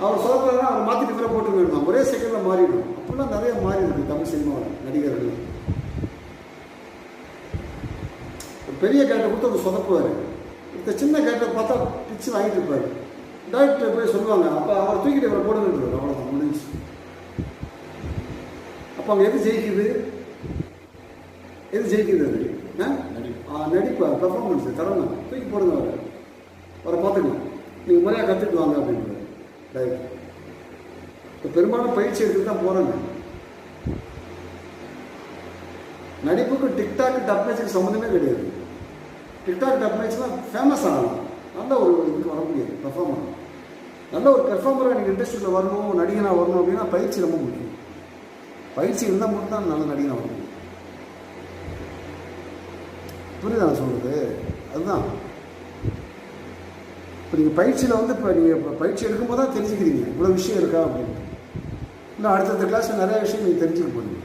அவர் சொதப்பா அவர் மாற்றி டிஃபரெண்ட் போட்டு வேணுமா, ஒரே செகண்டில் மாறிடும். அப்படிலாம் நிறைய மாறி இருக்கு தமிழ் சினிமாவில் நடிகர்கள். ஒரு பெரிய கேரக்டர் கொடுத்து அவர் சொதப்புவார், இந்த சின்ன கேரக்டர் பார்த்தா பிச்சு வாங்கிட்டு இருப்பார். டாக்டர் போய் சொல்லுவாங்க, அப்போ அவர் தூக்கிட்டு இவரை போடுங்கன்றார். அவ்வளோதான் முடிஞ்சு. அப்போ அவங்க எது ஜெயிக்குது, எது ஜெயிக்குது? அது நடிப்பா, பெர்ஃபார்மன்ஸு தரணும். தூக்கி போடுங்க அவரை பார்த்துக்கலாம், நீங்கள் முறையாக கற்றுட்டு வாங்க அப்படின்றார் டைரக்டர். இப்போ பெரும்பாலும் பயிற்சி எடுத்துட்டு தான் போகிறாங்க. நடிப்புக்கு டிக்டாக் டப் மேட்சுக்கு சம்மந்தமே கிடையாது. டிக்டாக் டப் மேட்ச்லாம் ஃபேமஸ் ஆகலாம், நல்ல ஒரு இதுக்கு வர முடியாது. பெர்ஃபார்மர், நல்ல ஒரு பெர்ஃபார்மராக நீங்கள் இண்டஸ்ட்ரியில் வரணும், நடிகனாக வரணும் அப்படின்னா பயிற்சி ரொம்ப முக்கியம். பயிற்சி இருந்தால் மட்டும் தான் நல்ல நடிகனாக வரணும். புரியுதா நான் சொல்கிறது? அதுதான். இப்போ நீங்கள் பயிற்சியில் வந்து இப்போ நீங்கள் பயிற்சி எடுக்கும்போது தான் தெரிஞ்சுக்கிறீங்க இவ்வளோ விஷயம் இருக்கா அப்படின்ட்டு. இன்னும் அடுத்தடுத்த கிளாஸில் நிறையா விஷயம் நீங்கள் தெரிஞ்சுக்க போகிறீங்க.